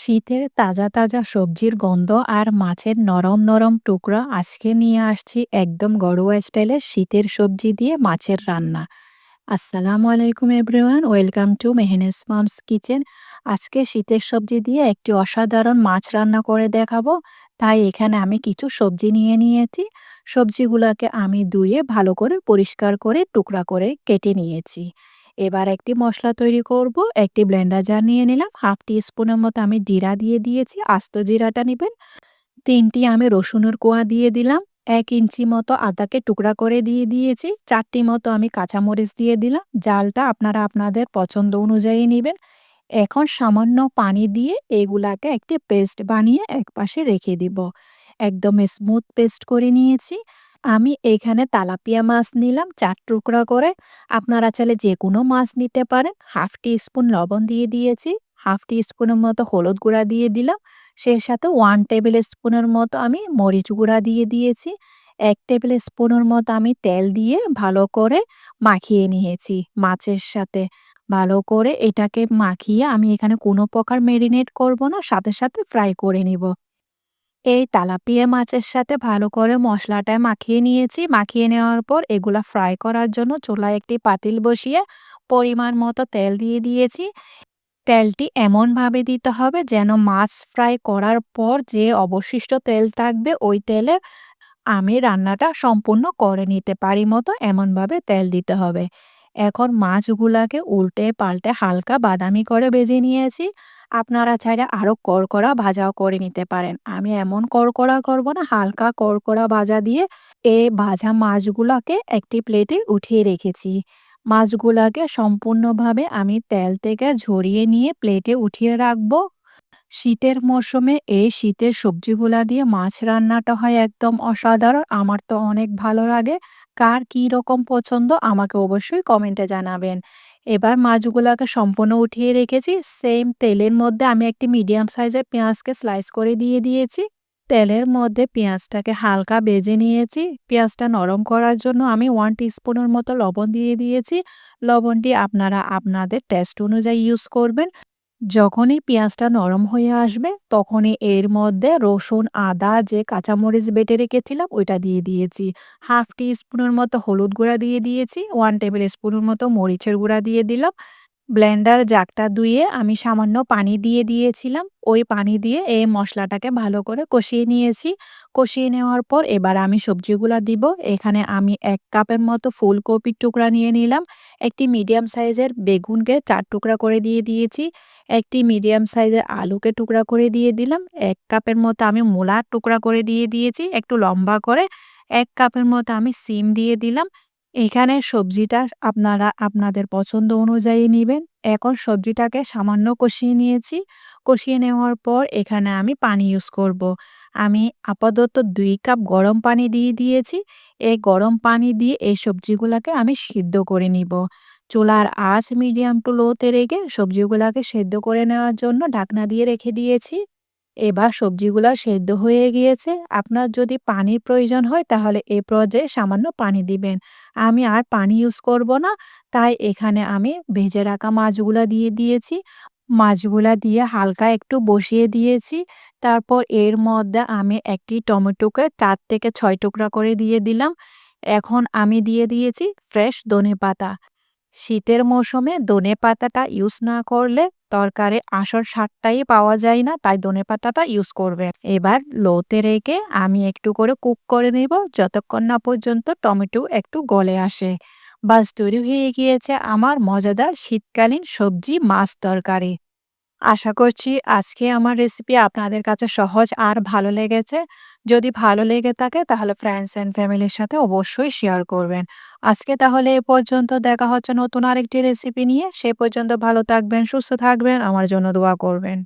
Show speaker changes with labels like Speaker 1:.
Speaker 1: শীতের তাজা তাজা সবজির গন্ধ আর মাছের নরম নরম টুকরা আজকে নিয়ে আসছি একদম ঘরোয়া স্টাইলের শীতের সবজি দিয়ে মাছের রান্না। আসসালামু আলাইকুম এভরিওয়ান, ওয়েলকাম টু মেহনেস মামস কিচেন। আজকে শীতের সবজি দিয়ে একটি অসাধারণ মাছ রান্না করে দেখাবো। তাই এখানে আমি কিছু সবজি নিয়ে নিয়েছি। সবজিগুলোকে আমি ধুয়ে ভালো করে পরিষ্কার করে টুকরা করে কেটে নিয়েছি। এবার একটি মশলা তৈরি করব। একটি ব্লেন্ডার জার নিয়ে নিলাম, হাফ টি স্পুনের মতো আমি জিরা দিয়ে দিয়েছি, আস্ত জিরাটা নেবেন। ৩টি আমি রসুনের কোয়া দিয়ে দিলাম। ১ ইঞ্চি মতো আদাকে টুকরা করে দিয়ে দিয়েছি। ৪টি মতো আমি কাঁচামরিচ দিয়ে দিলাম। জালটা আপনারা আপনাদের পছন্দ অনুযায়ী নিবেন। এখন সামান্য পানি দিয়ে এগুলাকে একটি পেস্ট বানিয়ে একপাশে রেখে দিব। একদম স্মুথ পেস্ট করে নিয়েছি। আমি এখানে তেলাপিয়া মাছ নিলাম ৪ টুকরা করে। আপনারা চাইলে যেকোনো মাছ নিতে পারেন। হাফ টি স্পুন লবণ দিয়ে দিয়েছি। হাফ টি স্পুনের মতো হলুদ গুঁড়া দিয়ে দিলাম। সেই সাথে 1 টেবিল স্পুনের মতো আমি মরিচ গুঁড়া দিয়ে দিয়েছি। ১ টেবিল স্পুনের মতো আমি তেল দিয়ে ভালো করে মাখিয়ে নিয়েছি মাছের সাথে। ভালো করে এটাকে মাখিয়ে আমি এখানে কোনো প্রকার মেরিনেট করব না, সাথে সাথে ফ্রাই করে নিব। এই তেলাপিয়া মাছের সাথে ভালো করে মশলাটা মাখিয়ে নিয়েছি। মাখিয়ে নেওয়ার পর এগুলা ফ্রাই করার জন্য চুলায় একটি পাতিল বসিয়ে পরিমাণ মতো তেল দিয়ে দিয়েছি। তেলটি এমনভাবে দিতে হবে যেন মাছ ফ্রাই করার পর যে অবশিষ্ট তেল থাকবে ওই তেলে আমি রান্নাটা সম্পূর্ণ করে নিতে পারি মতো এমনভাবে তেল দিতে হবে। এখন মাছগুলাকে উল্টে পাল্টে হালকা বাদামি করে ভেজে নিয়েছি। আপনারা চাইলে আরও কড়কড়া ভাজাও করে নিতে পারেন। আমি এমন কড়কড়া করব না, হালকা কড়কড়া ভাজা দিয়ে এই ভাজা মাছগুলাকে একটি প্লেটে উঠিয়ে রেখেছি। মাছগুলাকে সম্পূর্ণভাবে আমি তেল থেকে ঝরিয়ে নিয়ে প্লেটে উঠিয়ে রাখবো। শীতের মৌসুমে এই শীতের সবজিগুলা দিয়ে মাছ রান্নাটা হয় একদম অসাধারণ। আমার তো অনেক ভালো লাগে। কার কী রকম পছন্দ আমাকে অবশ্যই কমেন্টে জানাবেন। এবার মাছগুলাকে সম্পূর্ণ উঠিয়ে রেখেছি। সেম তেলের মধ্যে আমি একটি মিডিয়াম সাইজের পেঁয়াজকে স্লাইস করে দিয়ে দিয়েছি। তেলের মধ্যে পেঁয়াজটাকে হালকা ভেজে নিয়েছি। পেঁয়াজটা নরম করার জন্য আমি 1 টিস্পুনের মতো লবণ দিয়ে দিয়েছি। লবণটি আপনারা আপনাদের টেস্ট অনুযায়ী ইউজ করবেন। যখনই পেঁয়াজটা নরম হয়ে আসবে তখনই এর মধ্যে রসুন, আদা যে কাঁচামরিচ বেটে রেখেছিলাম ওইটা দিয়ে দিয়েছি। হাফ টি স্পুনের মতো হলুদ গুঁড়া দিয়ে দিয়েছি। 1 টেবিল স্পুনের মতো মরিচের গুঁড়া দিয়ে দিলাম। ব্লেন্ডার জাগটা ধুয়ে আমি সামান্য পানি দিয়ে দিয়েছিলাম। ওই পানি দিয়ে এই মশলাটাকে ভালো করে কষিয়ে নিয়েছি। কষিয়ে নেওয়ার পর এবার আমি সবজিগুলা দিব। এখানে আমি ১ কাপের মতো ফুলকপির টুকরা নিয়ে নিলাম। একটি মিডিয়াম সাইজের বেগুনকে ৪ টুকরা করে দিয়ে দিয়েছি। একটি মিডিয়াম সাইজের আলুকে টুকরা করে দিয়ে দিলাম। ১ কাপের মতো আমি মূলার টুকরা করে দিয়ে দিয়েছি একটু লম্বা করে। ১ কাপের মতো আমি সিম দিয়ে দিলাম। এখানে সবজিটা আপনারা আপনাদের পছন্দ অনুযায়ী নিবেন। এখন সবজিটাকে সামান্য কষিয়ে নিয়েছি। কষিয়ে নেওয়ার পর এখানে আমি পানি ইউজ করব। আমি আপাতত ২ কাপ গরম পানি দিয়ে দিয়েছি। এই গরম পানি দিয়ে এই সবজিগুলাকে আমি সিদ্ধ করে নিব। চুলার আঁচ মিডিয়াম টু লোতে রেখে সবজিগুলাকে সেদ্ধ করে নেওয়ার জন্য ঢাকনা দিয়ে রেখে দিয়েছি। এবার সবজিগুলা সেদ্ধ হয়ে গিয়েছে। আপনার যদি পানির প্রয়োজন হয় তাহলে এ পর্যায়ে সামান্য পানি দিবেন। আমি আর পানি ইউজ করব না। তাই এখানে আমি ভেজে রাখা মাছগুলা দিয়ে দিয়েছি। মাছগুলা দিয়ে হালকা একটু বসিয়ে দিয়েছি। তারপর এর মধ্যে আমি একটি টমেটোকে ৪ থেকে ৬ টুকরা করে দিয়ে দিলাম। এখন আমি দিয়ে দিয়েছি ফ্রেশ ধনেপাতা। শীতের মৌসুমে ধনেপাতাটা ইউজ না করলে তরকারির আসল স্বাদটাই পাওয়া যায় না, তাই ধনেপাতাটা ইউজ করবেন। এবার লোতে রেখে আমি একটু করে কুক করে নেব যতক্ষণ না পর্যন্ত টমেটো একটু গলে আসে। বাস তৈরি হয়ে গিয়েছে আমার মজাদার শীতকালীন সবজি মাছ তরকারি। আশা করছি আজকে আমার রেসিপি আপনাদের কাছে সহজ আর ভালো লেগেছে। যদি ভালো লেগে থাকে তাহলে ফ্রেন্ডস অ্যান্ড ফ্যামিলির সাথে অবশ্যই শেয়ার করবেন। আজকে তাহলে এ পর্যন্ত, দেখা হচ্ছে নতুন আরেকটি রেসিপি নিয়ে। সে পর্যন্ত ভালো থাকবেন, সুস্থ থাকবেন, আমার জন্য দোয়া করবেন।